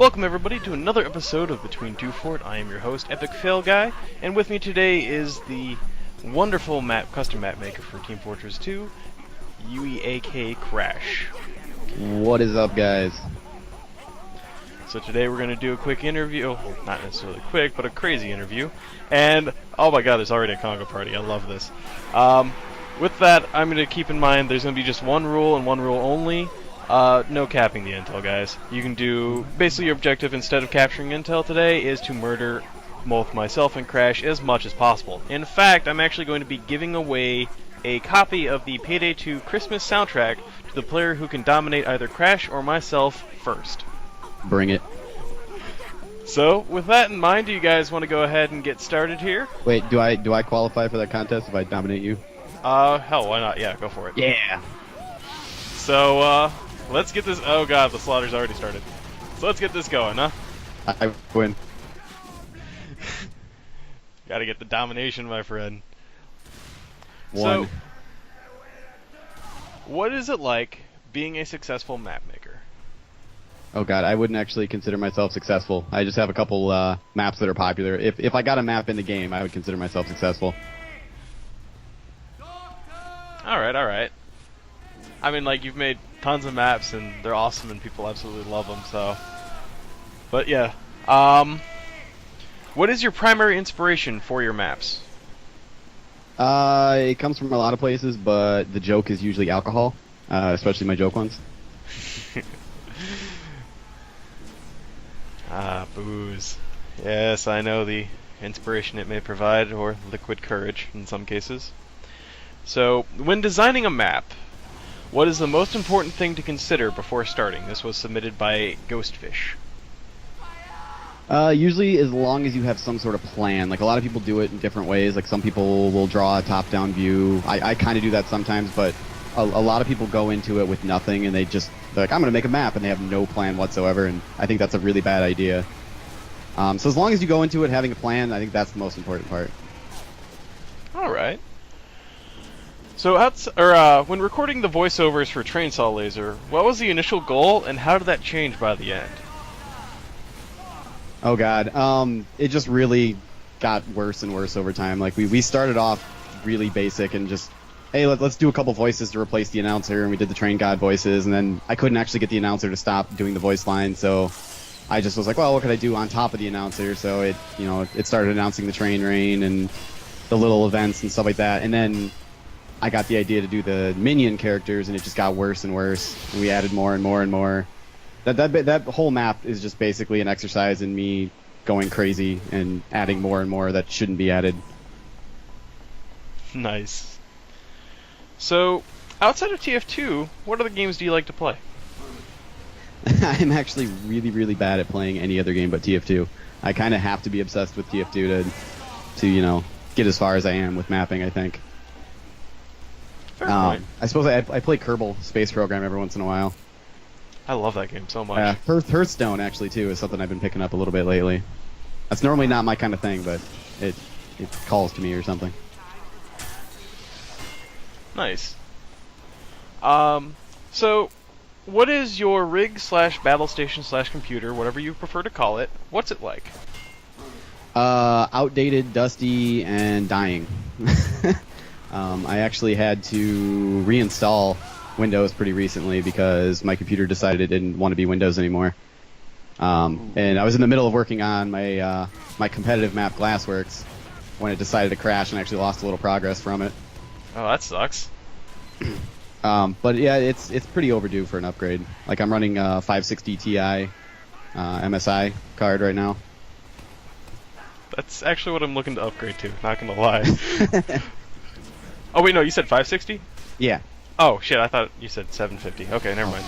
Welcome everybody to another episode of Between Two Fort. I am your host, Epic Fail Guy, and with me today is the wonderful custom map maker for Team Fortress 2, UEAK Crash. What is up, guys? So today we're going to do a quick interview, well, not necessarily quick, but a crazy interview, and oh my god, there's already a Congo party, I love this. With that, I'm going to keep in mind there's going to be just one rule and one rule only. No capping the intel, guys. You can do, basically your objective instead of capturing intel today is to murder both myself and Crash as much as possible. In fact, I'm actually going to be giving away a copy of the Payday 2 Christmas soundtrack to the player who can dominate either Crash or myself first. Bring it. So, with that in mind, do you guys want to go ahead and get started here? Wait, do I qualify for that contest if I dominate you? Hell, why not? Yeah, go for it. Yeah! So, let's get this. Oh god, the slaughter's already started. So let's get this going, huh? I win. Gotta get the domination, my friend. One. So, what is it like being a successful map maker? Oh god, I wouldn't actually consider myself successful. I just have a couple maps that are popular. If I got a map in the game, I would consider myself successful. Alright. I mean, like, you've made tons of maps, and they're awesome, and people absolutely love them, so... But, yeah. What is your primary inspiration for your maps? It comes from a lot of places, but the joke is usually alcohol, especially my joke ones. Booze. Yes, I know the inspiration it may provide, or liquid courage in some cases. So, when designing a map, what is the most important thing to consider before starting? This was submitted by Ghostfish. Usually as long as you have some sort of plan. Like, a lot of people do it in different ways. Like, some people will draw a top-down view. I kind of do that sometimes, but a lot of people go into it with nothing, and they're like, I'm going to make a map, and they have no plan whatsoever, and I think that's a really bad idea. So as long as you go into it having a plan, I think that's the most important part. Alright. So, when recording the voiceovers for Trainsaw Laser, what was the initial goal, and how did that change by the end? Oh god, it just really got worse and worse over time. Like, we started off really basic and just, hey, let's do a couple voices to replace the announcer, and we did the Train God voices, and then I couldn't actually get the announcer to stop doing the voice line, so I just was like, well, what could I do on top of the announcer? So it started announcing the train rain and the little events and stuff like that, and then I got the idea to do the minion characters, and it just got worse and worse, and we added more and more and more. That whole map is just basically an exercise in me going crazy and adding more and more that shouldn't be added. Nice. So, outside of TF2, what other games do you like to play? I'm actually really, really bad at playing any other game but TF2. I kind of have to be obsessed with TF2 to get as far as I am with mapping, I think. I suppose I play Kerbal Space Program every once in a while. I love that game so much. Hearthstone, actually, too, is something I've been picking up a little bit lately. That's normally not my kind of thing, but it calls to me or something. Nice. So, what is your rig/battle station/computer, whatever you prefer to call it, what's it like? Outdated, dusty, and dying. I actually had to reinstall Windows pretty recently because my computer decided it didn't want to be Windows anymore. And I was in the middle of working on my my competitive map Glassworks when it decided to crash and actually lost a little progress from it. Oh, that sucks. But yeah, it's pretty overdue for an upgrade. Like, I'm running a 560 Ti MSI card right now. That's actually what I'm looking to upgrade to, not gonna lie. Oh wait, no, you said 560? Yeah. Oh shit, I thought you said 750. Okay, never mind.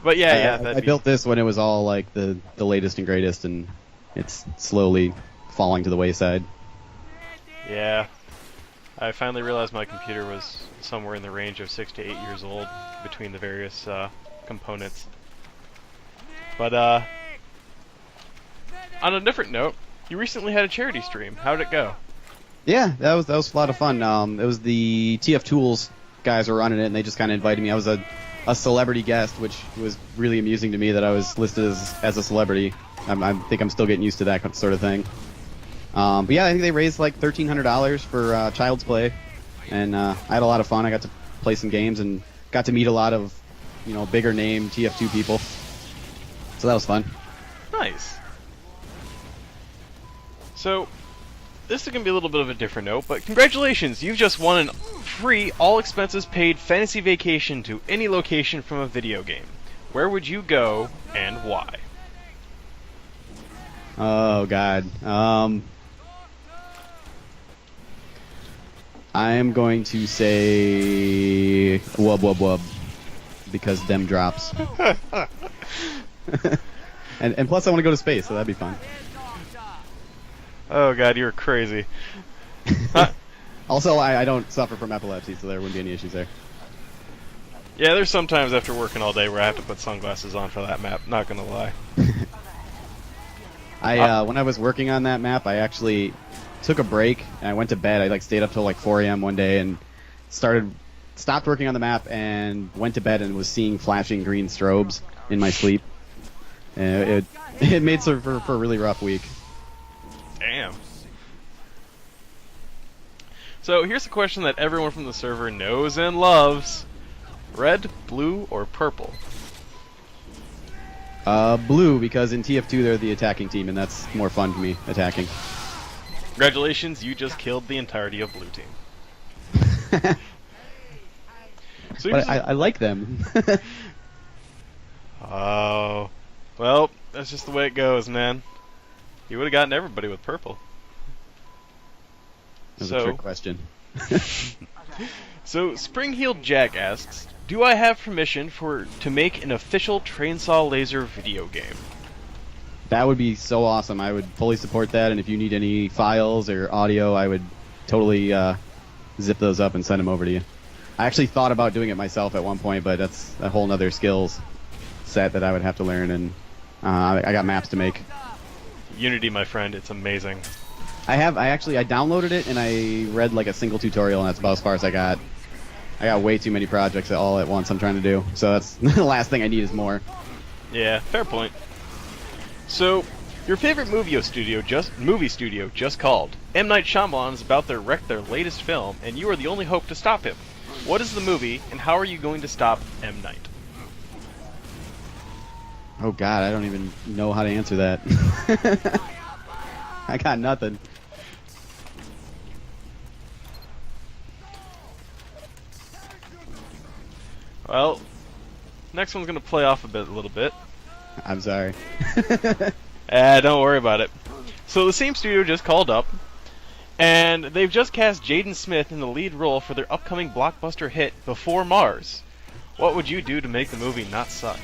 But yeah, I built this when it was all like the latest and greatest, and it's slowly falling to the wayside. Yeah. I finally realized my computer was somewhere in the range of 6 to 8 years old between the various components. But on a different note, you recently had a charity stream. How did it go? Yeah, that was a lot of fun. It was the TF Tools guys were running it, and they just kind of invited me. I was a a celebrity guest, which was really amusing to me that I was listed as a celebrity. I think I'm still getting used to that sort of thing. But yeah, I think they raised like $1,300 for Child's Play, and I had a lot of fun. I got to play some games and got to meet a lot of, bigger name TF2 people. So that was fun. Nice. So, this is going to be a little bit of a different note, but congratulations! You've just won a free, all-expenses-paid fantasy vacation to any location from a video game. Where would you go, and why? Oh, God. I'm going to say wub wub wub because them drops. and plus I want to go to space, so that'd be fun. Oh god, you're crazy. Also, I don't suffer from epilepsy, so there wouldn't be any issues there. Yeah, there's sometimes after working all day where I have to put sunglasses on for that map, not gonna lie. When I was working on that map, I actually took a break and I went to bed. I stayed up till like 4 a.m. one day and stopped working on the map and went to bed and was seeing flashing green strobes in my sleep. And it made for a really rough week. Damn. So here's a question that everyone from the server knows and loves. Red, blue, or purple? Blue, because in TF2 they're the attacking team, and that's more fun for me, attacking. Congratulations, you just killed the entirety of blue team. So but I like them. Oh, well, that's just the way it goes, man. You would have gotten everybody with purple. That's a trick question. So Spring-Heeled Jack asks, do I have permission to make an official Trainsaw Laser video game? That would be so awesome. I would fully support that, and if you need any files or audio, I would totally zip those up and send them over to you. I actually thought about doing it myself at one point, but that's a whole nother skills set that I would have to learn, and I got maps to make. Unity, my friend, it's amazing. I downloaded it, and I read like a single tutorial, and that's about as far as I got. I got way too many projects all at once I'm trying to do, so that's the last thing I need is more. Yeah, fair point. So, your favorite movie studio just called. M. Night Shyamalan is about to wreck their latest film, and you are the only hope to stop him. What is the movie, and how are you going to stop M. Night? Oh god, I don't even know how to answer that. I got nothing. Well, next one's going to play off a little bit. I'm sorry. Don't worry about it. So the same studio just called up, and they've just cast Jaden Smith in the lead role for their upcoming blockbuster hit, Before Mars. What would you do to make the movie not suck?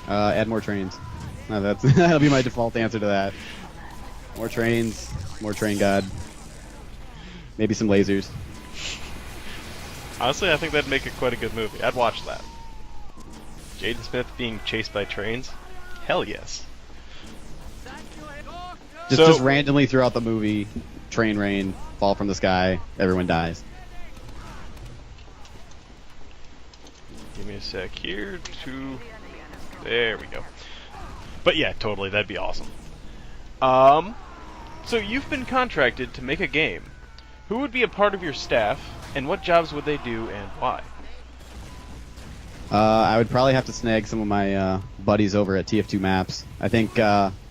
Add more trains. No, that'll be my default answer to that. More trains, more train god. Maybe some lasers. Honestly, I think that'd make it quite a good movie. I'd watch that. Jaden Smith being chased by trains? Hell yes. Just randomly throughout the movie, train rain, fall from the sky, everyone dies. Give me a sec here There we go. But yeah, totally, that'd be awesome. So you've been contracted to make a game. Who would be a part of your staff, and what jobs would they do, and why? I would probably have to snag some of my buddies over at TF2 Maps. I think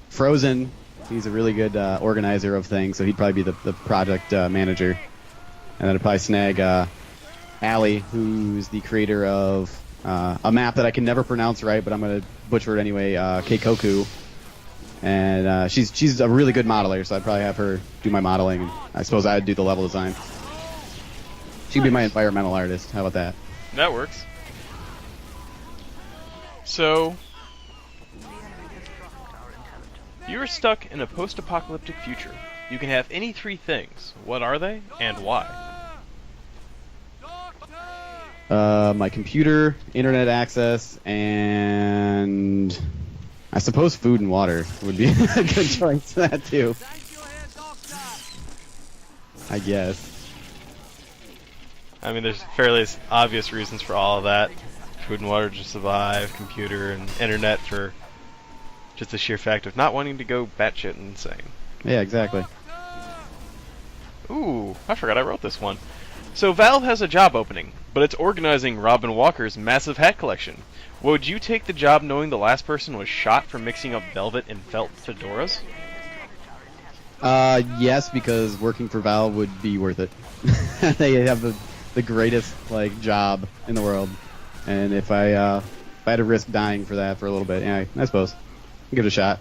Frozen, he's a really good organizer of things, so he'd probably be the project manager. And then I'd probably snag Allie, who's the creator of a map that I can never pronounce right, but I'm going to butcher it anyway, Keikoku. And she's a really good modeler, so I'd probably have her do my modeling, and I suppose I'd do the level design. She'd be my environmental artist. How about that? That works. So, you are stuck in a post-apocalyptic future. You can have any three things. What are they, and why? My computer, internet access, and I suppose food and water would be a good choice for that too. I guess. I mean, there's fairly obvious reasons for all of that. food and water to survive, computer and internet for just the sheer fact of not wanting to go batshit insane. Yeah, exactly. Ooh, I forgot I wrote this one. So Valve has a job opening, but it's organizing Robin Walker's massive hat collection. Would you take the job knowing the last person was shot for mixing up velvet and felt fedoras? Yes, because working for Valve would be worth it. They have the greatest like job in the world, and if I had to risk dying for that for a little bit, yeah, I suppose I'll give it a shot.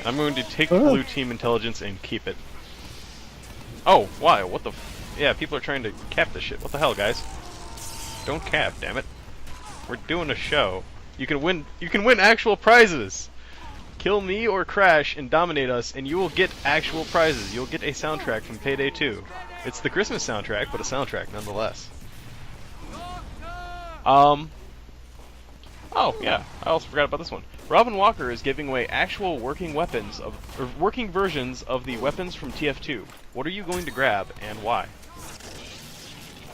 I'm going to take the blue team intelligence and keep it. Oh, why? What the? Yeah, people are trying to cap this shit. What the hell, guys? Don't cap, damn it. We're doing a show. You can win actual prizes. Kill me or Crash and dominate us, and you will get actual prizes. You'll get a soundtrack from Payday 2. It's the Christmas soundtrack, but a soundtrack nonetheless. Oh yeah, I also forgot about this one. Robin Walker is giving away actual working versions of the weapons from TF2. What are you going to grab and why?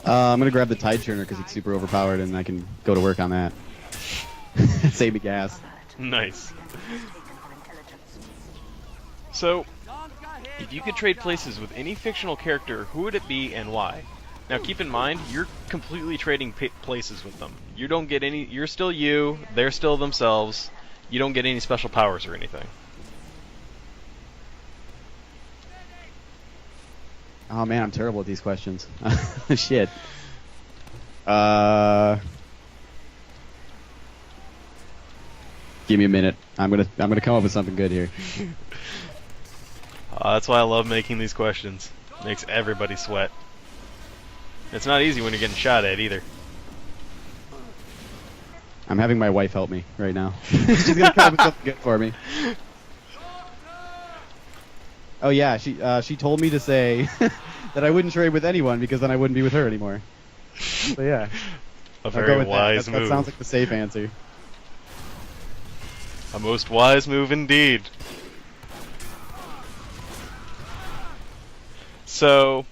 I'm gonna grab the Tide Turner because it's super overpowered, and I can go to work on that. Save me gas. Nice. So, if you could trade places with any fictional character, who would it be and why? Now keep in mind, you're completely trading places with them. You don't get any, you're still you, they're still themselves. You don't get any special powers or anything. Oh man, I'm terrible at these questions. Shit. Give me a minute. I'm gonna come up with something good here. That's why I love making these questions. Makes everybody sweat. It's not easy when you're getting shot at either. I'm having my wife help me right now. She's gonna come up with something good for me. Oh yeah, she told me to say that I wouldn't trade with anyone because then I wouldn't be with her anymore. So yeah, a very wise move. That sounds like the safe answer. A most wise move indeed. So,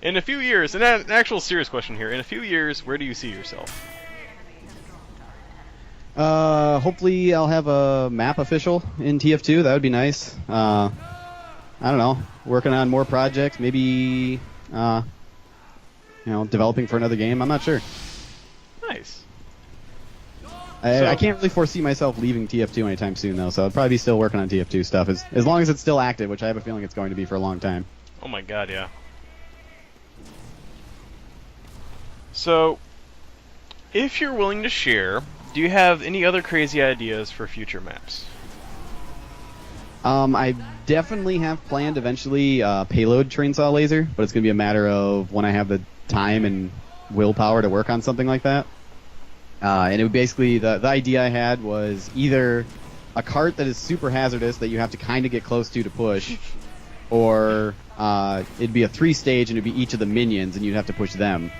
in a few years, and an actual serious question here, in a few years, where do you see yourself? Hopefully I'll have a map official in TF2. That would be nice. I don't know, working on more projects, maybe, developing for another game. I'm not sure. Nice. I can't really foresee myself leaving TF2 anytime soon, though, so I'll probably be still working on TF2 stuff, as long as it's still active, which I have a feeling it's going to be for a long time. Oh my god, yeah. So, if you're willing to share, do you have any other crazy ideas for future maps? I definitely have planned eventually payload trainsaw laser, but it's going to be a matter of when I have the time and willpower to work on something like that. And it would basically, the idea I had was either a cart that is super hazardous that you have to kind of get close to push, or it'd be a 3-stage and it'd be each of the minions and you'd have to push them.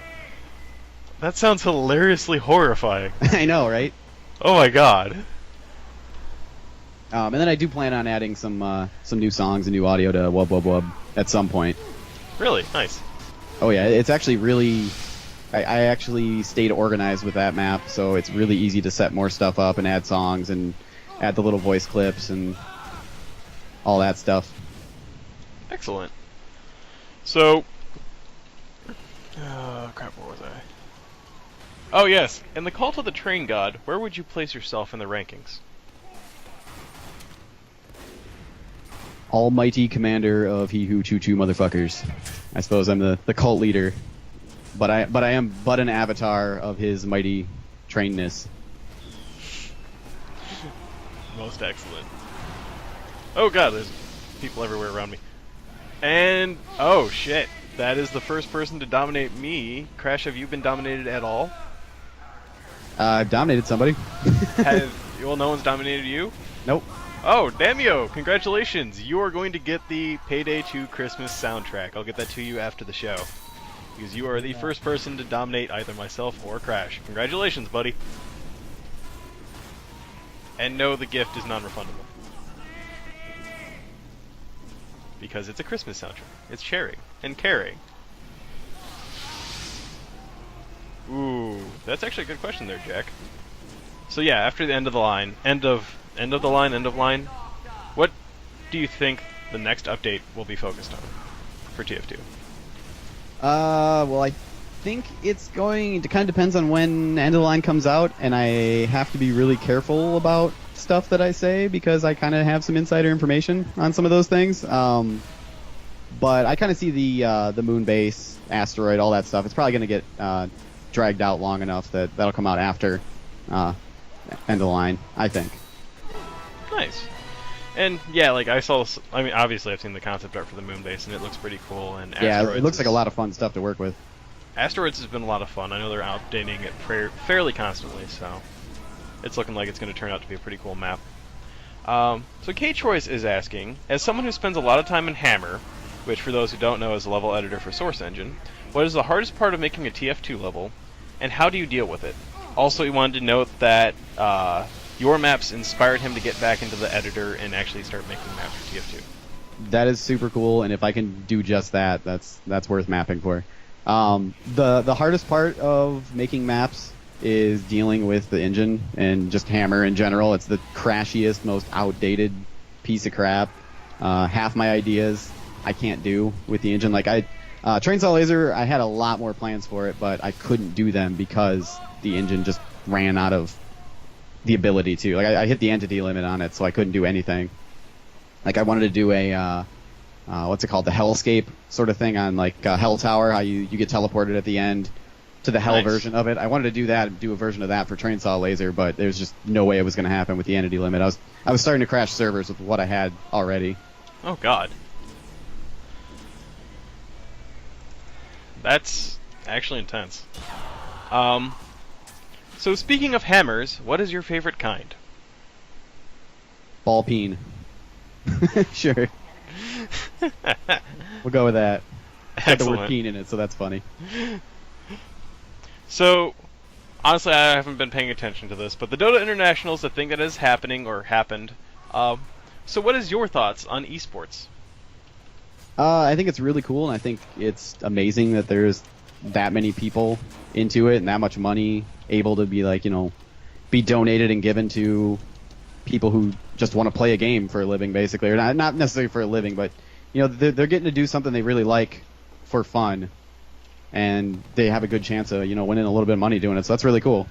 That sounds hilariously horrifying. I know, right? Oh my god. And then I do plan on adding some new songs and new audio to Wub Wub Wub at some point. Really? Nice. Oh yeah, it's actually really... I actually stayed organized with that map, so it's really easy to set more stuff up and add songs and add the little voice clips and all that stuff. Excellent. So... crap, where was I? Oh yes, in the Cult of the Train God, where would you place yourself in the rankings? Almighty commander of he who choo choo motherfuckers. I suppose I'm the cult leader, but I am but an avatar of his mighty trainness. Most excellent. Oh god, there's people everywhere around me. And oh shit, that is the first person to dominate me. Crash, have you been dominated at all? I've dominated somebody. Well, no one's dominated you? Nope. Oh, Damio, congratulations! You are going to get the Payday 2 Christmas soundtrack. I'll get that to you after the show. Because you are the first person to dominate either myself or Crash. Congratulations, buddy. And no, the gift is non-refundable. Because it's a Christmas soundtrack. It's sharing and caring. Ooh. That's actually a good question there, Jack. So yeah, after the end of the line, what do you think the next update will be focused on for TF2? Well, I think it kind of depends on when End of the Line comes out, and I have to be really careful about stuff that I say because I kind of have some insider information on some of those things. But I kind of see the moon base, asteroid, all that stuff. It's probably going to get dragged out long enough that that'll come out after End of the Line, I think. Nice. And yeah, like obviously I've seen the concept art for the moon base, and it looks pretty cool. And yeah, it looks like a lot of fun stuff to work with. Asteroids has been a lot of fun. I know they're updating it fairly constantly, so it's looking like it's going to turn out to be a pretty cool map. So K-Choice is asking, as someone who spends a lot of time in Hammer, which for those who don't know is a level editor for Source Engine, what is the hardest part of making a TF2 level, and how do you deal with it? Also, he wanted to note that your maps inspired him to get back into the editor and actually start making maps for TF2. That is super cool, and if I can do just that, that's worth mapping for. The hardest part of making maps is dealing with the engine and just Hammer in general. It's the crashiest, most outdated piece of crap. Half my ideas I can't do with the engine. Like Trainsaw Laser, I had a lot more plans for it, but I couldn't do them because the engine just ran out of the ability to. Like I hit the entity limit on it, so I couldn't do anything. Like I wanted to do a what's it called, the Hellscape sort of thing on like Hell Tower, how you get teleported at the end to the Hell version of it. I wanted to do a version of that for Trainsaw Laser, but there's just no way it was going to happen with the entity limit. I was starting to crash servers with what I had already. Oh god. That's actually intense. So speaking of hammers, what is your favorite kind? Ball peen. Sure. We'll go with that. It's got the word peen in it, so that's funny. So, honestly, I haven't been paying attention to this, but the Dota International is a thing that is happening or happened. So what is your thoughts on esports? I think it's really cool, and I think it's amazing that there's that many people into it and that much money able to be be donated and given to people who just want to play a game for a living, basically, or not necessarily for a living, but they're getting to do something they really like for fun, and they have a good chance of winning a little bit of money doing it. So that's really cool.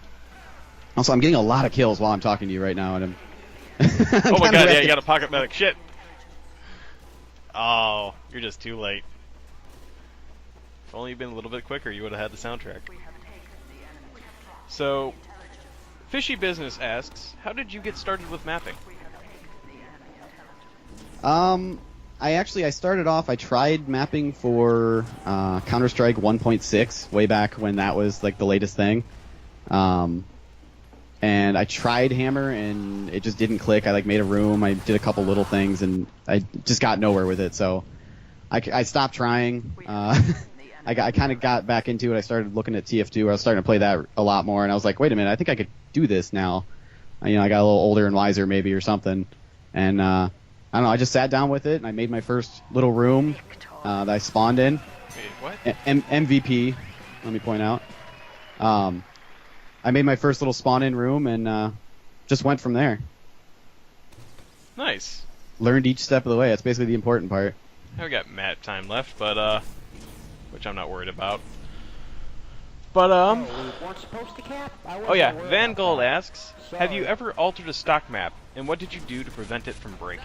Also, I'm getting a lot of kills while I'm talking to you right now, and I'm oh my god, yeah, you got a pocket medic. Shit. Oh, you're just too late. If only you'd been a little bit quicker, you would have had the soundtrack. So, Fishy Business asks, how did you get started with mapping? I started off, I tried mapping for Counter-Strike 1.6 way back when that was like the latest thing. And I tried Hammer and it just didn't click. I made a room, I did a couple little things, and I just got nowhere with it. So I stopped trying. I kind of got back into it. I started looking at TF2. I was starting to play that a lot more, and I was like, wait a minute, I think I could do this now. I got a little older and wiser maybe or something. And I don't know, I just sat down with it, and I made my first little room that I spawned in. Wait, what? MVP, let me point out. I made my first little spawn-in room and just went from there. Nice. Learned each step of the way. That's basically the important part. I've got map time left, but which I'm not worried about. But oh yeah, Van Gold asks, have you ever altered a stock map, and what did you do to prevent it from breaking?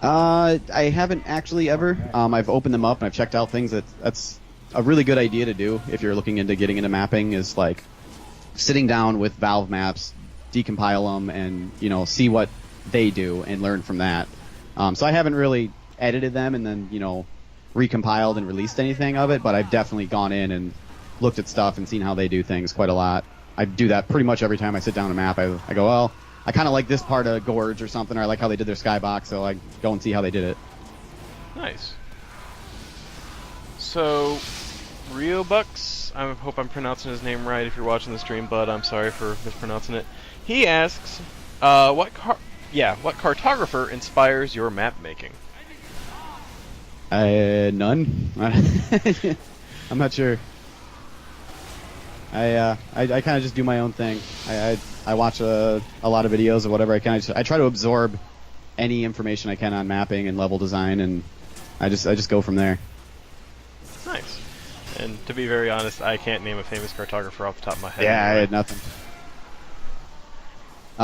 I haven't actually ever. I've opened them up and I've checked out things. That's a really good idea to do if you're looking into getting into mapping, is like sitting down with Valve maps, decompile them, and see what they do and learn from that. So I haven't really edited them and then recompiled and released anything of it, but I've definitely gone in and looked at stuff and seen how they do things quite a lot. I do that pretty much every time I sit down a map. I go, well, I kind of like this part of Gorge or something, or I like how they did their skybox, so I go and see how they did it. Nice. So, Rio Bucks, I hope I'm pronouncing his name right if you're watching the stream, but I'm sorry for mispronouncing it. He asks, what cartographer inspires your map making? None. I'm not sure. I kind of just do my own thing. I watch a lot of videos or whatever. I try to absorb any information I can on mapping and level design, and I just go from there. Nice. And to be very honest, I can't name a famous cartographer off the top of my head. Yeah, anyway. I had nothing.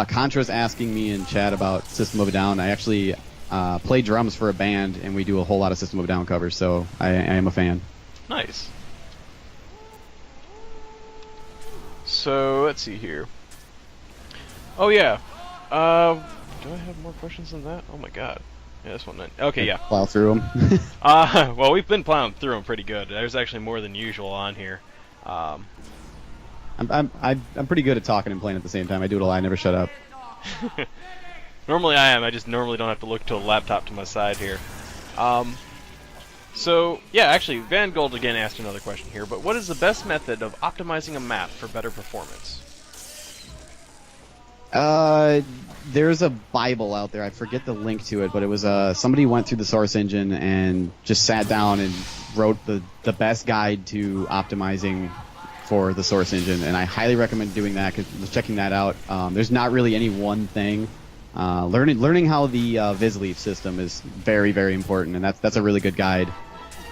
Contra's asking me in chat about System of a Down. I actually play drums for a band, and we do a whole lot of System of a Down covers, so I am a fan. Nice. So, let's see here. Oh, yeah. Do I have more questions than that? Oh, my God. Yeah, this one. Okay, yeah. Plow through them. Well, we've been plowing through them pretty good. There's actually more than usual on here. I'm pretty good at talking and playing at the same time. I do it a lot. I never shut up. Normally I am. I just normally don't have to look to a laptop to my side here. So, yeah, actually, Van Gold again asked another question here, but what is the best method of optimizing a map for better performance? There's a Bible out there. I forget the link to it, but it was somebody went through the Source Engine and just sat down and wrote the best guide to optimizing for the Source Engine, and I highly recommend doing that, because checking that out. There's not really any one thing. Learning how the Visleaf system is very, very important, and that's a really good guide.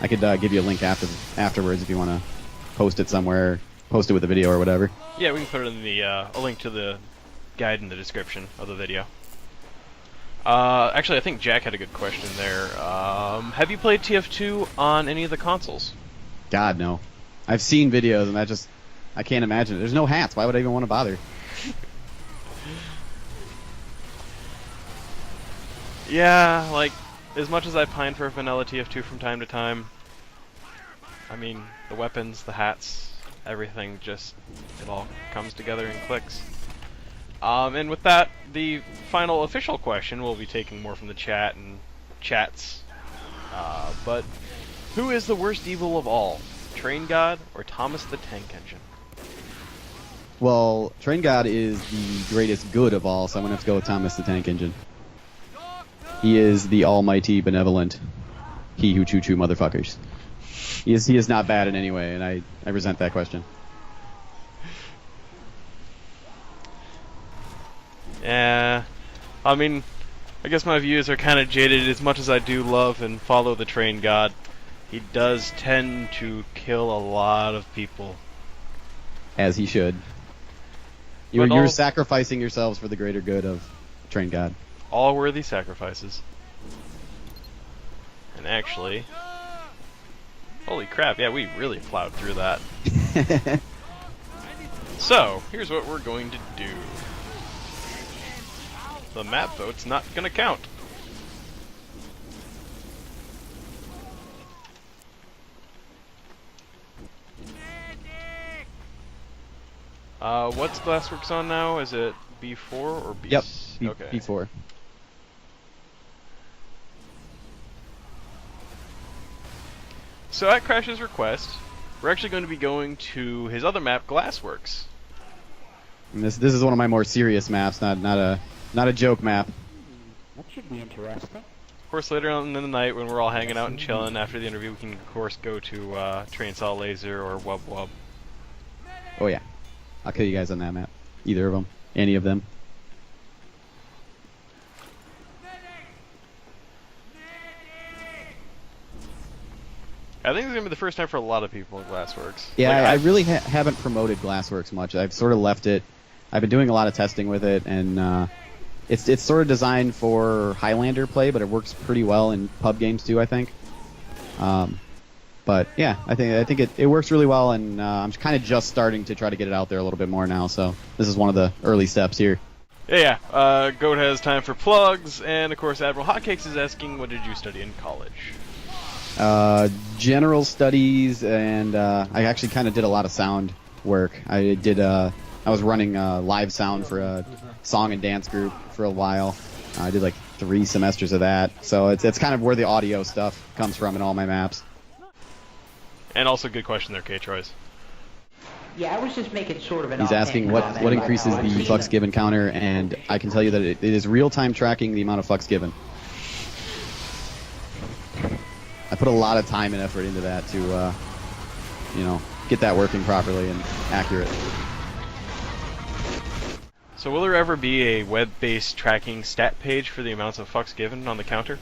I could give you a link afterwards if you want to post it somewhere, post it with a video or whatever. Yeah, we can put it in the a link to the guide in the description of the video. Actually, I think Jack had a good question there. Have you played TF2 on any of the consoles? God, no. I've seen videos, and I can't imagine it. There's no hats. Why would I even want to bother? Yeah, like, as much as I pine for vanilla TF2 from time to time, I mean, the weapons, the hats, everything just, it all comes together and clicks. And with that, the final official question, we'll be taking more from the chat and chats. But who is the worst evil of all? Train God or Thomas the Tank Engine? Well, Train God is the greatest good of all, so I'm going to have to go with Thomas the Tank Engine. He is the almighty benevolent he who choo-choo motherfuckers. He is not bad in any way, and I resent that question. Yeah, I mean, I guess my views are kind of jaded. As much as I do love and follow the Train God, he does tend to kill a lot of people. As he should. You're sacrificing yourselves for the greater good of Train God. All worthy sacrifices. And actually, holy crap, yeah, we really plowed through that. So, here's what we're going to do. The map vote's not gonna count. What's Glassworks on now? Is it B4 or B? Yep, okay. B4. So at Crash's request, we're actually going to be going to his other map, Glassworks. And this is one of my more serious maps, not a joke map. That should be interesting. Of course, later on in the night when we're all hanging out and chilling after the interview, we can of course go to Train Saw Laser or Wub Wub. Oh yeah, I'll kill you guys on that map. Either of them, any of them. I think it's gonna be the first time for a lot of people in Glassworks. Yeah, Like, I really haven't promoted Glassworks much. I've sort of left it. I've been doing a lot of testing with it, and it's sort of designed for Highlander play, but it works pretty well in pub games too, I think. But yeah, I think it works really well, and I'm kind of just starting to try to get it out there a little bit more now. So this is one of the early steps here. Yeah. Goat has time for plugs, and of course Admiral Hotcakes is asking, what did you study in college? General studies, and I actually kind of did a lot of sound work. I was running live sound for a song and dance group for a while. I did like 3 semesters of that, so it's kind of where the audio stuff comes from in all my maps. And also, good question there, K-Troyes. Yeah, I was just making sort of an. He's asking what increases the flux given counter, and I can tell you that it is real-time tracking the amount of flux given. I put a lot of time and effort into that to, get that working properly and accurate. So will there ever be a web-based tracking stat page for the amounts of fucks given on the counter?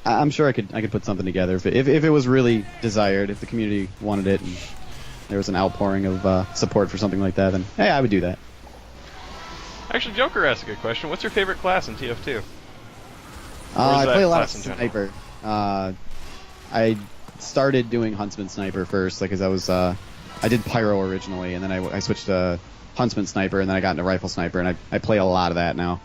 I'm sure I could put something together if it was really desired, if the community wanted it, and there was an outpouring of support for something like that, then hey, I would do that. Actually, Joker asked a good question. What's your favorite class in TF2? I play a lot of class in general? sniper. I started doing huntsman sniper first, like, as I did pyro originally, and then I switched to huntsman sniper, and then I got into rifle sniper, and I play a lot of that now.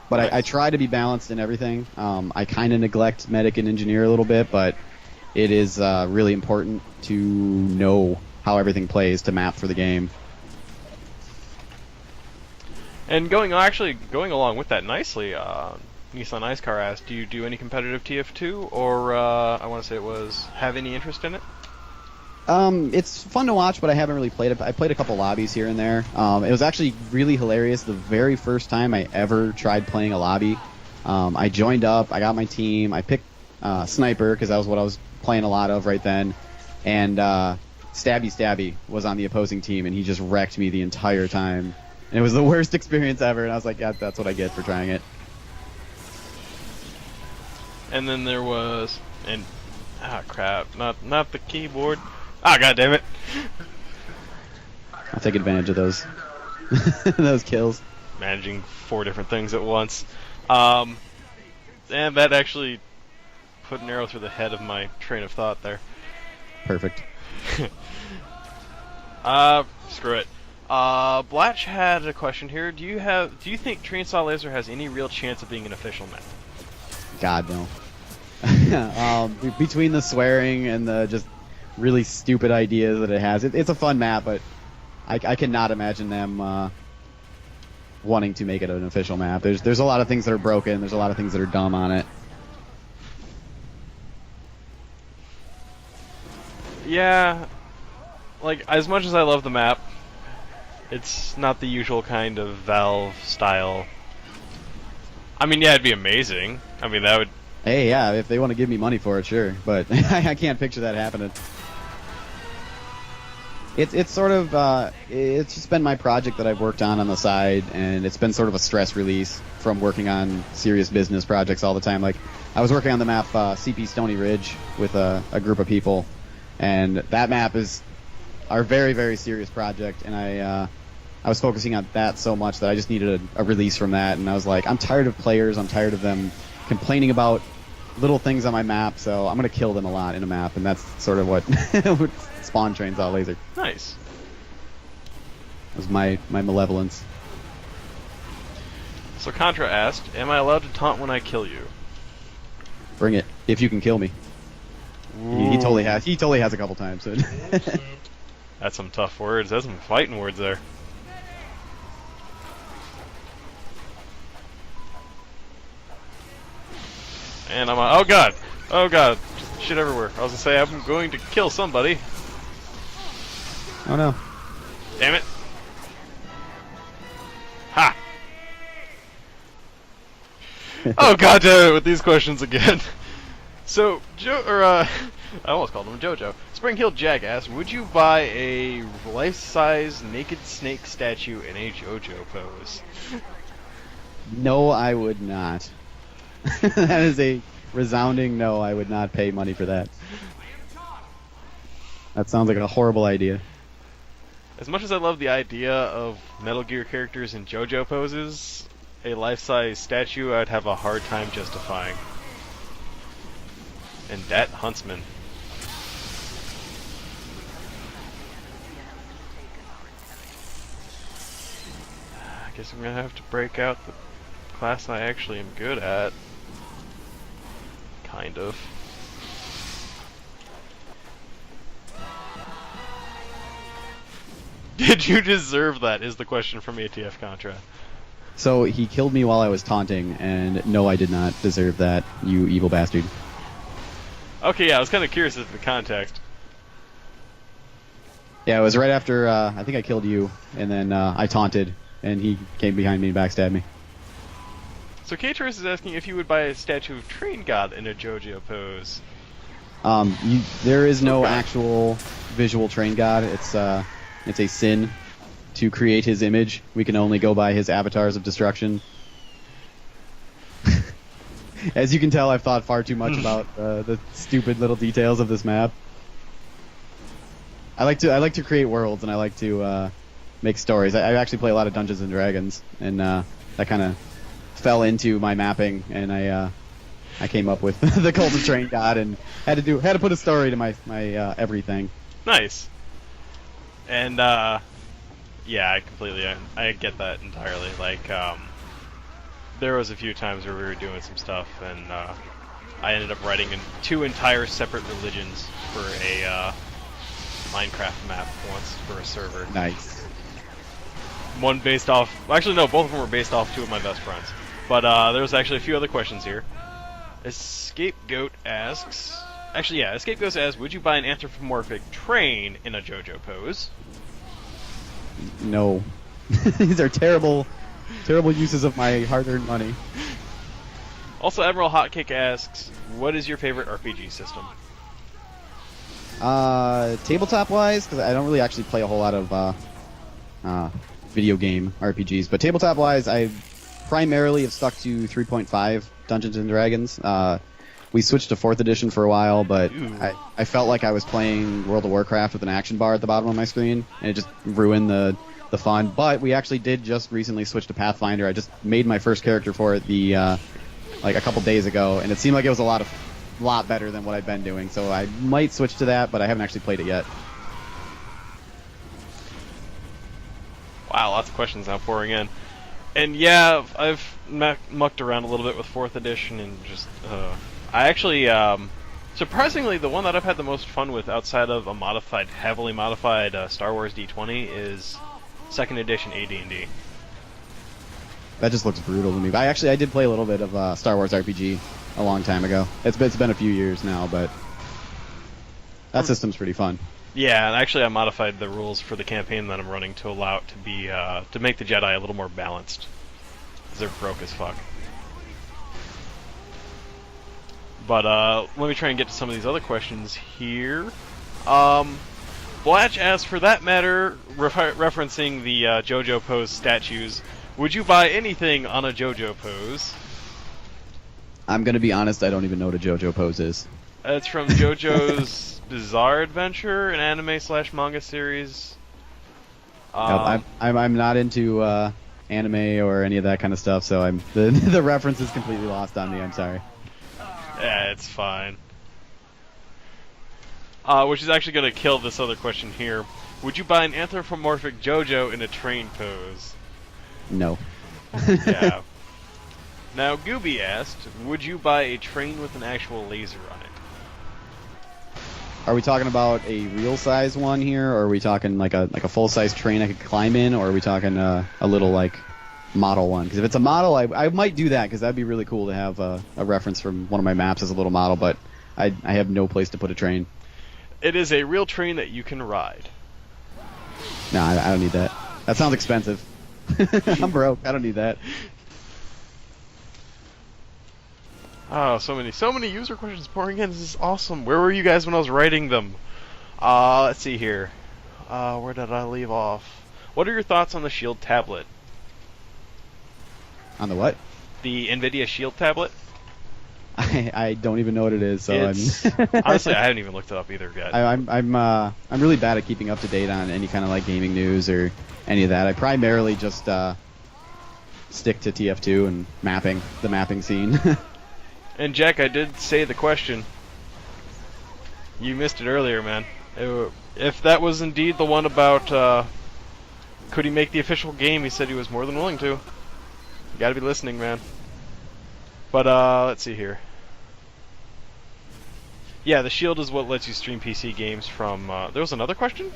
But Nice. I try to be balanced in everything. I kind of neglect medic and engineer a little bit, but it is really important to know how everything plays to map for the game. And going along with that nicely, Nissan Icecar asked, do you do any competitive TF2, or I want to say it was, have any interest in it? It's fun to watch, but I haven't really played it. I played a couple lobbies here and there. It was actually really hilarious. The very first time I ever tried playing a lobby, I joined up, I got my team, I picked Sniper, because that was what I was playing a lot of right then, and Stabby was on the opposing team, and he just wrecked me the entire time. And it was the worst experience ever, and I was like, yeah, that's what I get for trying it. And then there was, crap, not the keyboard. Ah, god damn it. I'll take advantage of those those kills. Managing 4 different things at once. And that actually put an arrow through the head of my train of thought there. Perfect. Screw it. Blatch had a question here. Do you think Train Saw Laser has any real chance of being an official map? God, no. Between the swearing and the just really stupid ideas that it has, it's a fun map, but I cannot imagine them wanting to make it an official map. There's a lot of things that are broken. There's a lot of things that are dumb on it. Yeah, like, as much as I love the map, it's not the usual kind of Valve style. I mean, yeah, it'd be amazing. I mean, that would... Hey, yeah, if they want to give me money for it, sure, but I can't picture that happening. It's sort of, it's just been my project that I've worked on the side, and it's been sort of a stress release from working on serious business projects all the time. Like, I was working on the map CP Stony Ridge with a group of people, and that map is our very, very serious project, and I was focusing on that so much that I just needed a release from that, and I was like, I'm tired of players, I'm tired of them complaining about little things on my map, so I'm going to kill them a lot in a map, and that's sort of what spawned Train Saw Laser. Nice. It was my malevolence. So Contra asked, am I allowed to taunt when I kill you? Bring it, if you can kill me. He totally has. He totally has a couple times. So. That's some tough words. That's some fighting words there. And I'm on. Oh god! Oh god! Shit everywhere. I was gonna say I'm going to kill somebody. Oh no. Damn it! Ha! Oh god damn it with these questions again. So, I almost called him Jojo. Spring Hill Jack asked, would you buy a life-size naked snake statue in a JoJo pose? No, I would not. That is a resounding no. I would not pay money for that. That sounds like a horrible idea. As much as I love the idea of Metal Gear characters in JoJo poses, a life-size statue I'd have a hard time justifying. And that Huntsman. I guess I'm gonna have to break out the class I actually am good at. Kind of. Did you deserve that, is the question from ATF Contra. So he killed me while I was taunting, and no, I did not deserve that, you evil bastard. Okay, yeah, I was kind of curious as to the context. Yeah, it was right after, I think I killed you, and then I taunted, and he came behind me and backstabbed me. So K-Tourist is asking if you would buy a statue of Train God in a JoJo pose. There is no Okay. actual visual train god. It's a sin to create his image. We can only go by his avatars of destruction. As you can tell, I've thought far too much about the stupid little details of this map. I like to create worlds, and I like to make stories. I actually play a lot of Dungeons and Dragons, and that kind of fell into my mapping, and I came up with the Cult of Train God, and had to put a story to my everything. Nice. And yeah, I get that entirely. Like there was a few times where we were doing some stuff, and I ended up writing in 2 entire separate religions for a Minecraft map once for a server. Nice. One based off... Actually, no, both of them were based off 2 of my best friends. But there was actually a few other questions here. Escapegoat asks... Actually, yeah, Escapegoat asks, would you buy an anthropomorphic train in a JoJo pose? No. These are terrible uses of my hard-earned money. Also, Admiral Hotcake asks, what is your favorite RPG system? Tabletop-wise, because I don't really actually play a whole lot of video game RPGs, but tabletop-wise, I primarily have stuck to 3.5 Dungeons and Dragons. We switched to 4th edition for a while, but I felt like I was playing World of Warcraft with an action bar at the bottom of my screen, and it just ruined the fun. But we actually did just recently switch to Pathfinder. I just made my first character for it like a couple days ago, and it seemed like it was a lot better than what I've been doing. So I might switch to that, but I haven't actually played it yet. Wow, lots of questions now pouring in. And yeah, I've mucked around a little bit with 4th edition, and just I actually surprisingly the one that I've had the most fun with outside of a heavily modified Star Wars D20 is 2nd edition AD&D. That just looks brutal to me. I did play a little bit of Star Wars RPG a long time ago. It's been a few years now, but that system's pretty fun. Yeah, and actually I modified the rules for the campaign that I'm running to allow it to be to make the Jedi a little more balanced, because they're broke as fuck. But let me try and get to some of these other questions here. Blatch asks, for that matter, referencing the JoJo pose statues, would you buy anything on a JoJo pose? I'm gonna be honest, I don't even know what a JoJo pose is. It's from JoJo's Bizarre Adventure, an anime/manga series. I'm not into anime or any of that kind of stuff, so the reference is completely lost on me. I'm sorry. Yeah, it's fine. Which is actually going to kill this other question here. Would you buy an anthropomorphic JoJo in a train pose? No. Yeah. Now, Gooby asked, would you buy a train with an actual laser on it? Are we talking about a real size one here, or are we talking like a full size train I could climb in, or are we talking a little like model one? Because if it's a model, I might do that, because that'd be really cool to have a reference from one of my maps as a little model. But I have no place to put a train. It is a real train that you can ride. No, I don't need that. That sounds expensive. I'm broke. I don't need that. Oh, so many user questions pouring in. This is awesome. Where were you guys when I was writing them? Let's see here. Where did I leave off? What are your thoughts on the Shield tablet? On the what? The NVIDIA Shield tablet? I don't even know what it is. So honestly, I haven't even looked it up either yet. I'm really bad at keeping up to date on any kind of like gaming news or any of that. I primarily just stick to TF2 and the mapping scene. And Jack, I did say the question. You missed it earlier, man. If that was indeed the one about could he make the official game, he said he was more than willing to. You gotta be listening, man. But let's see here. Yeah, the Shield is what lets you stream PC games from... there was another question?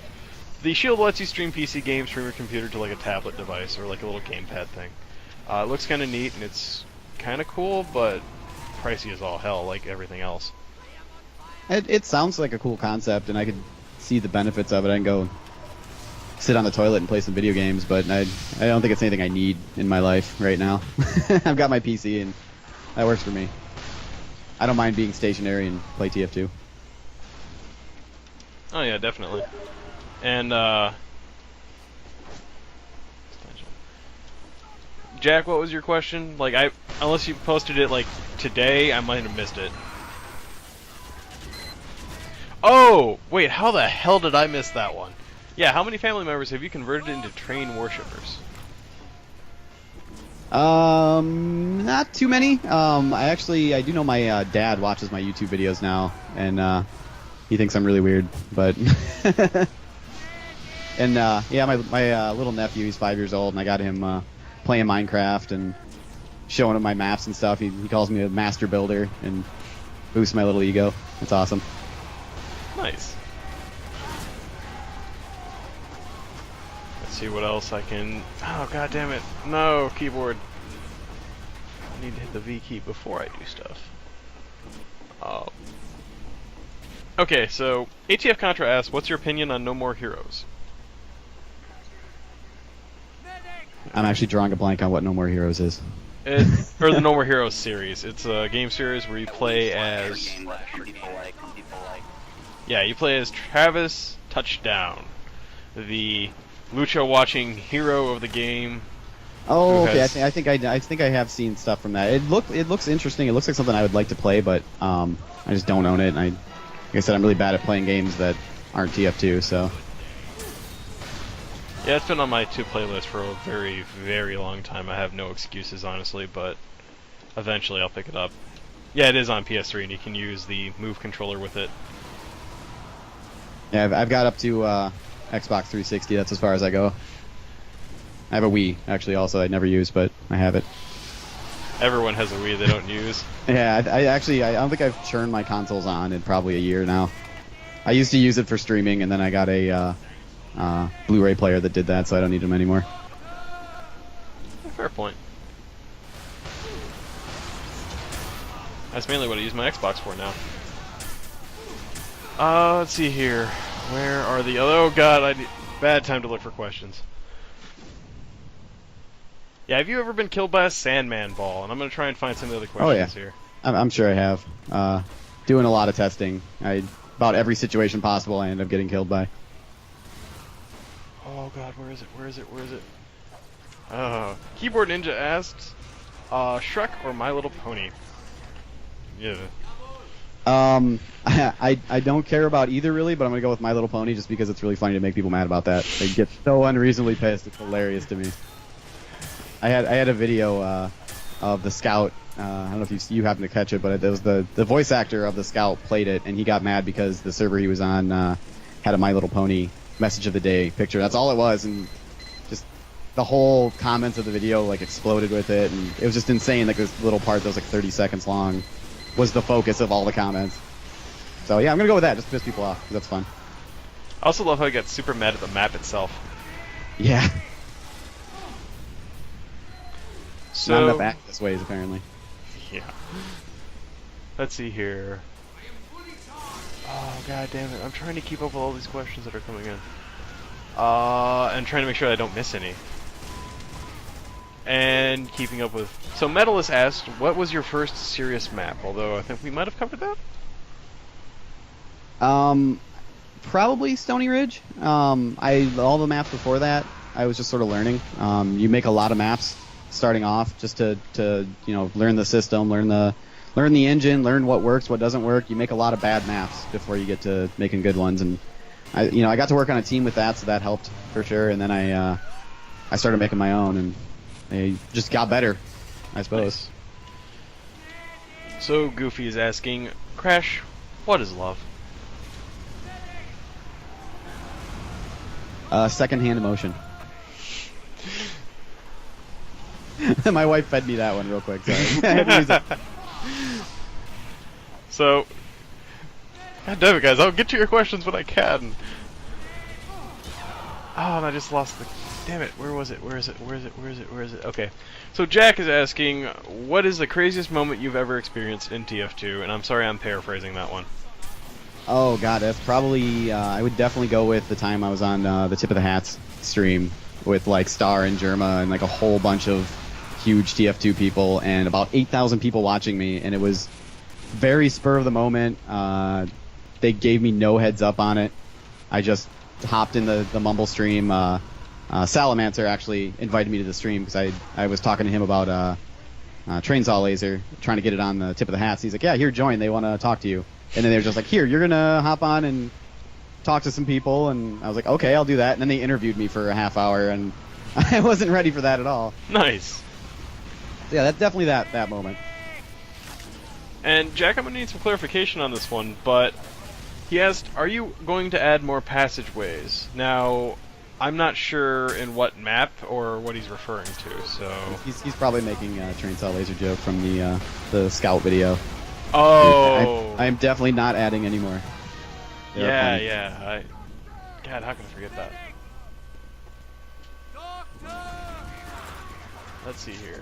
The Shield lets you stream PC games from your computer to like a tablet device or like a little gamepad thing. It looks kind of neat and it's kind of cool, but pricey as all hell, like everything else. It sounds like a cool concept, and I could see the benefits of it. I can go sit on the toilet and play some video games, but I don't think it's anything I need in my life right now. I've got my PC, and that works for me. I don't mind being stationary and play TF2. Oh yeah, definitely. And Jack, what was your question? Like, unless you posted it like today, I might have missed it. Oh, wait, how the hell did I miss that one? Yeah, how many family members have you converted into train worshippers? Not too many. I do know my dad watches my YouTube videos now, and he thinks I'm really weird. But and yeah, my little nephew, he's 5 years old, and I got him playing Minecraft and showing him my maps and stuff. He calls me a master builder and boosts my little ego. It's awesome. Nice. Let's see what else I can... Oh, god damn it. No, keyboard. I need to hit the V key before I do stuff. Oh. Okay, so ATF Contra asks, what's your opinion on No More Heroes? I'm actually drawing a blank on what No More Heroes is. Or the No More Heroes series. It's a game series where you play as... Yeah, you play as Travis Touchdown, the lucha-watching hero of the game. Oh, okay. I think I have seen stuff from that. It looks interesting. It looks like something I would like to play, but I just don't own it. And like I said, I'm really bad at playing games that aren't TF2. So yeah, it's been on my playlist for a very, very long time. I have no excuses, honestly, but eventually I'll pick it up. Yeah, it is on PS3, and you can use the Move controller with it. Yeah, I've got up to Xbox 360. That's as far as I go. I have a Wii, actually, also. I never use, but I have it. Everyone has a Wii they don't use. Yeah, I don't think I've turned my consoles on in probably a year now. I used to use it for streaming, and then I got a Blu-ray player that did that, so I don't need them anymore. Fair point. That's mainly what I use my Xbox for now. Let's see here. Where are the... Oh god, bad time to look for questions. Yeah, have you ever been killed by a Sandman ball? And I'm going to try and find some of the other questions here. I'm sure I have. Doing a lot of testing. About every situation possible I end up getting killed by. Oh god, where is it? Where is it? Where is it? Keyboard Ninja asks, Shrek or My Little Pony? Yeah. I don't care about either really, but I'm gonna go with My Little Pony just because it's really funny to make people mad about that. They get so unreasonably pissed. It's hilarious to me. I had a video of the Scout. I don't know if you happened to catch it, but it was the voice actor of the Scout played it, and he got mad because the server he was on had a My Little Pony message of the day picture. That's all it was, and just the whole comments of the video like exploded with it, and it was just insane. Like this little part that was like 30 seconds long was the focus of all the comments. So yeah, I'm gonna go with that just to piss people off, 'cause that's fun. I also love how he got super mad at the map itself. Yeah. So, not enough access ways apparently. Yeah. Let's see here. Oh god damn it! I'm trying to keep up with all these questions that are coming in. And trying to make sure I don't miss any. And keeping up with... So Medalist asked, what was your first serious map? Although I think we might have covered that. Probably Stony Ridge. All the maps before that, I was just sort of learning. You make a lot of maps starting off just to learn the system, learn the engine, learn what works, what doesn't work. You make a lot of bad maps before you get to making good ones, and I got to work on a team with that, so that helped for sure. And then I started making my own, and I just got better, I suppose. Nice. So Goofy is asking, Crash, what is love? Secondhand emotion. My wife fed me that one real quick. Sorry. I had to use it. So, god damn it, guys! I'll get to your questions when I can. Oh, and I just lost the. Damn it! Where was it? Where is it? Where is it? Where is it? Where is it? Okay. So Jack is asking, what is the craziest moment you've ever experienced in TF2? And I'm sorry, I'm paraphrasing that one. Oh god, that's probably. I would definitely go with the time I was on the Tip of the Hats stream with like Star and Germa and like a whole bunch of huge TF2 people and about 8,000 people watching me, and it was very spur of the moment. They gave me no heads up on it, I just hopped in the Mumble stream. Salamancer actually invited me to the stream because I was talking to him about train saw laser, trying to get it on the tip of the hat. So he's like, yeah, here, join. They want to talk to you. And then they were just like, here, you're going to hop on and talk to some people. And I was like, okay, I'll do that. And then they interviewed me for a half hour, and I wasn't ready for that at all. Nice. So yeah, that's definitely that moment. And Jack, I'm going to need some clarification on this one, but he asked, are you going to add more passageways? Now, I'm not sure in what map or what he's referring to, so... He's probably making a train saw laser joke from the scout video. Oh! I am definitely not adding any more. Yeah. God, how can I forget that? Let's see here.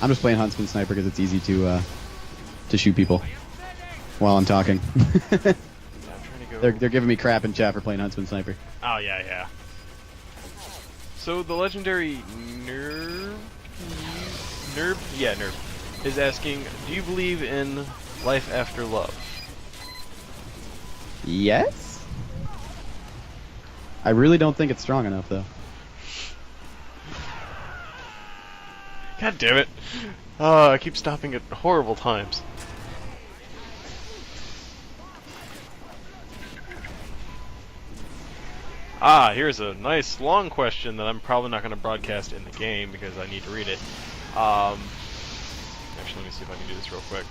I'm just playing Huntsman Sniper because it's easy to shoot people while I'm talking. Yeah, I'm trying to go... They're giving me crap in chat for playing Huntsman Sniper. Oh, yeah. So, the legendary Nerb is asking, do you believe in life after love? Yes? I really don't think it's strong enough, though. God damn it. I keep stopping at horrible times. Here's a nice long question that I'm probably not going to broadcast in the game because I need to read it. Actually, let me see if I can do this real quick.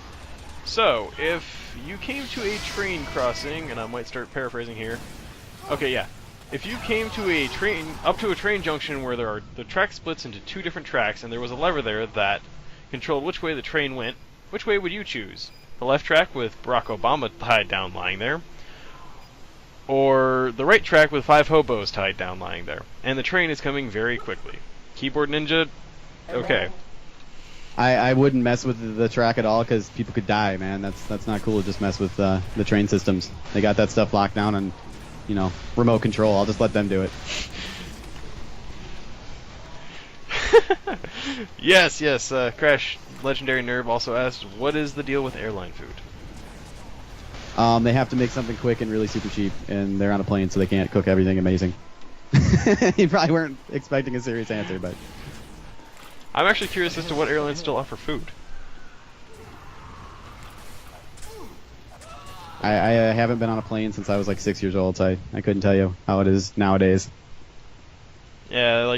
So, if you came to a train crossing, and I might start paraphrasing here. Okay, yeah. If you came to a train junction where the track splits into two different tracks, and there was a lever there that controlled which way the train went, which way would you choose? The left track with Barack Obama tied down lying there, or the right track with 5 hobos tied down lying there? And the train is coming very quickly. Keyboard Ninja, okay. I wouldn't mess with the track at all because people could die, man. That's not cool to just mess with the train systems. They got that stuff locked down on, remote control. I'll just let them do it. Yes. Crash Legendary Nerve also asked, what is the deal with airline food? They have to make something quick and really super cheap, and they're on a plane, so they can't cook everything amazing. You probably weren't expecting a serious answer, but... I'm actually curious as to what airlines still offer food. I haven't been on a plane since I was like 6 years old, so I couldn't tell you how it is nowadays. Yeah,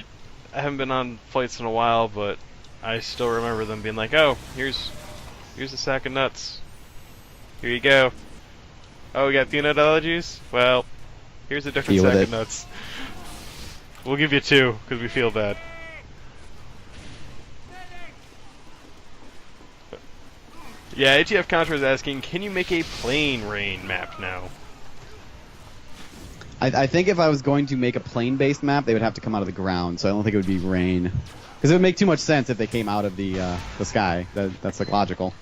I haven't been on flights in a while, but I still remember them being like, oh, here's a sack of nuts. Here you go. Oh, we got peanut allergies? Well, here's a different sack of nuts. We'll give you 2, because we feel bad. Yeah, ATF Contra is asking, can you make a plane rain map now? I think if I was going to make a plane-based map, they would have to come out of the ground, so I don't think it would be rain. Because it would make too much sense if they came out of the sky. That's like logical.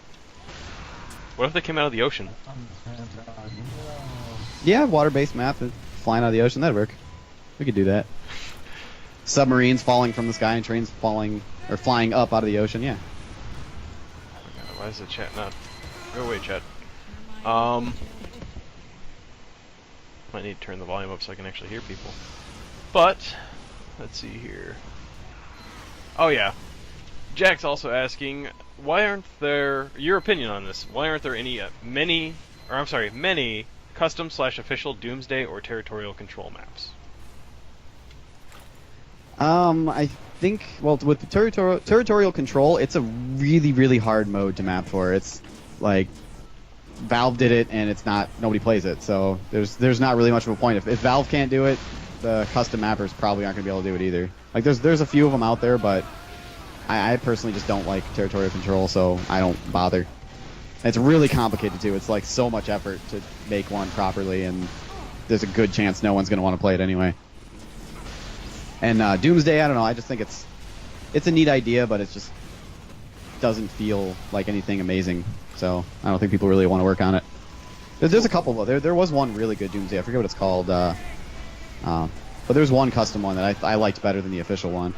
What if they came out of the ocean? Yeah, water-based map, flying out of the ocean, that'd work. We could do that. Submarines falling from the sky and trains flying up out of the ocean, yeah. Why is the chat not... Go away, chat. Might need to turn the volume up so I can actually hear people. But, let's see here. Oh yeah. Jack's also asking, why aren't there... Your opinion on this. Why aren't there many custom/official Doomsday or territorial control maps? I think, well, with the territorial control, it's a really, really hard mode to map for. It's like Valve did it, and nobody plays it, so there's not really much of a point. If Valve can't do it, the custom mappers probably aren't gonna be able to do it either. Like there's a few of them out there, but I personally just don't like territorial control, so I don't bother. It's really complicated too. It's like so much effort to make one properly, and there's a good chance no one's gonna want to play it anyway. And Doomsday, I don't know. I just think it's a neat idea, but it just doesn't feel like anything amazing. So I don't think people really want to work on it. There's a couple. There was one really good Doomsday. I forget what it's called. But there's one custom one that I liked better than the official one.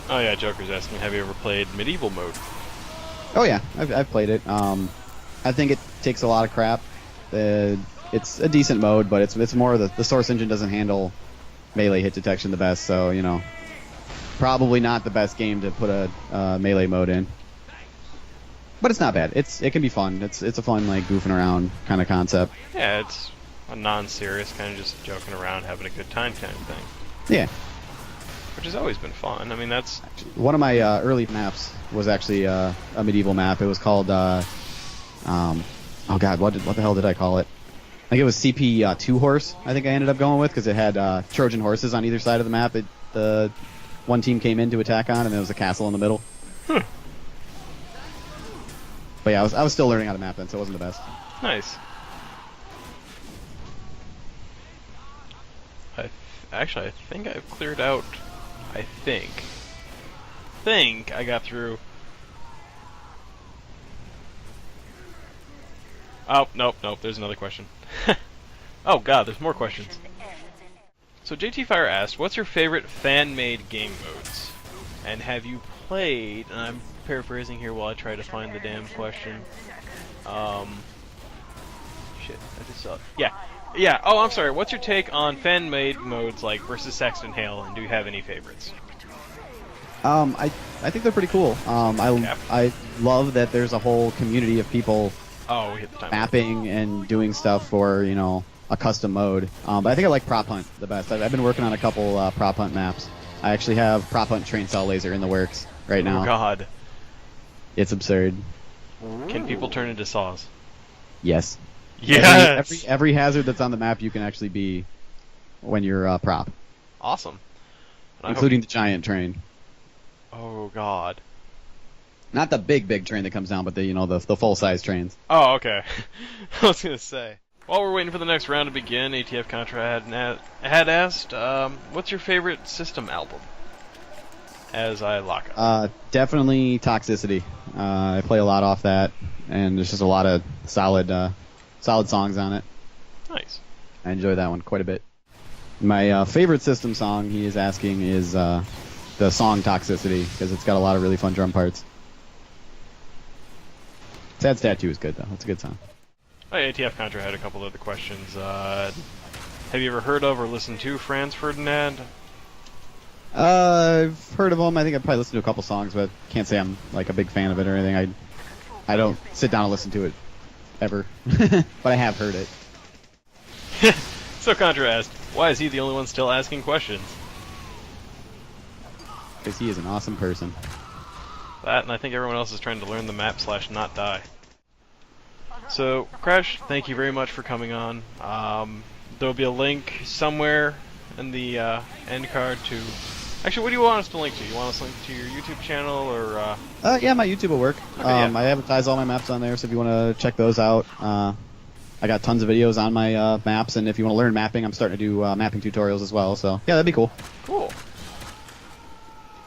Oh yeah, Joker's asking, have you ever played medieval mode? Oh yeah, I've played it. I think it takes a lot of crap. It's a decent mode, but it's more the source engine doesn't handle melee hit detection the best, so probably not the best game to put a melee mode in. But it's not bad. It can be fun. It's a fun like goofing around kind of concept. Yeah, it's a non-serious kind of just joking around, having a good time kind of thing. Yeah. Which has always been fun. I mean, that's one of my early maps was actually a medieval map. It was called oh god, what the hell did I call it? I think it was CP 2 horse. I think I ended up going with because it had Trojan horses on either side of the map. The one team came in to attack on, and there was a castle in the middle. Hmm. But yeah, I was still learning how to map then, so it wasn't the best. Nice. Actually, I think I've cleared out. I think I got through. Oh, nope. There's another question. Oh god, there's more questions. So JT Fire asked, what's your favorite fan-made game modes? And have you played, and I'm paraphrasing here while I try to find the damn question. Shit, I just saw it. Yeah, oh, I'm sorry. What's your take on fan-made modes like versus Saxton Hale, and do you have any favorites? I think they're pretty cool. I love that there's a whole community of people we hit the time. mapping and doing stuff for, a custom mode. But I think I like Prop Hunt the best. I've been working on a couple Prop Hunt maps. I actually have Prop Hunt Train Cell Laser in the works right now. Oh god. It's absurd. Can people turn into saws? Yes. Yes! Every hazard that's on the map you can actually be when you're prop. Awesome. Including the giant train. Oh god. Not the big train that comes down, but the full-size trains. Oh, okay. I was gonna say. While we're waiting for the next round to begin, ATF Contra had asked, what's your favorite system album? As I lock up. Definitely Toxicity. I play a lot off that, and there's just a lot of solid songs on it. Nice. I enjoy that one quite a bit. My favorite system song, he is asking, is the song Toxicity, because it's got a lot of really fun drum parts. Sad Statue is good, though. It's a good song. ATF Contra had a couple other questions. Have you ever heard of or listened to Franz Ferdinand? I've heard of him. I think I've probably listened to a couple songs, but can't say I'm like a big fan of it or anything. I don't sit down and listen to it ever, but I have heard it. So Contra asked, why is he the only one still asking questions? Because he is an awesome person. That, and I think everyone else is trying to learn the map / not die. So, Crash, thank you very much for coming on. There'll be a link somewhere in the end card to... Actually, what do you want us to link to? You want us to link to your YouTube channel, or... Yeah, my YouTube will work. Okay, yeah. I advertise all my maps on there, so if you want to check those out, I got tons of videos on my maps, and if you want to learn mapping, I'm starting to do mapping tutorials as well, so yeah, that'd be cool. Cool.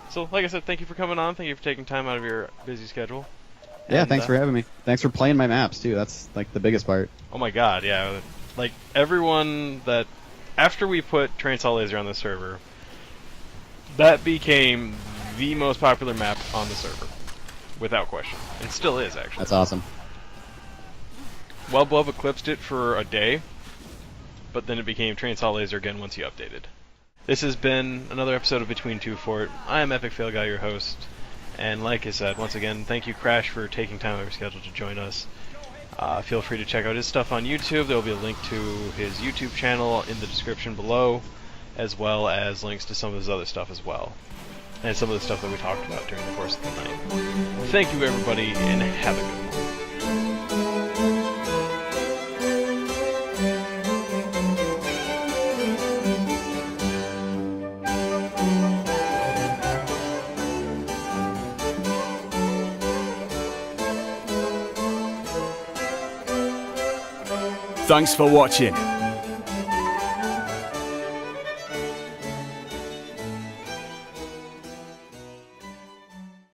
So, like I said, thank you for coming on. Thank you for taking time out of your busy schedule. Yeah, And, thanks for having me. Thanks for playing my maps, too. That's, like, the biggest part. Oh my god, yeah. Like, everyone that... After we put Train Saw Laser on the server, that became the most popular map on the server. Without question. And still is, actually. That's awesome. Wellblove eclipsed it for a day, but then it became Train Saw Laser again once you updated. This has been another episode of Between Two Fort. I am Epic Fail Guy, your host. And like I said, once again, thank you, Crash, for taking time out of your schedule to join us. Feel free to check out his stuff on YouTube. There will be a link to his YouTube channel in the description below, as well as links to some of his other stuff as well. And some of the stuff that we talked about during the course of the night. Thank you, everybody, and have a good one. Thanks for watching.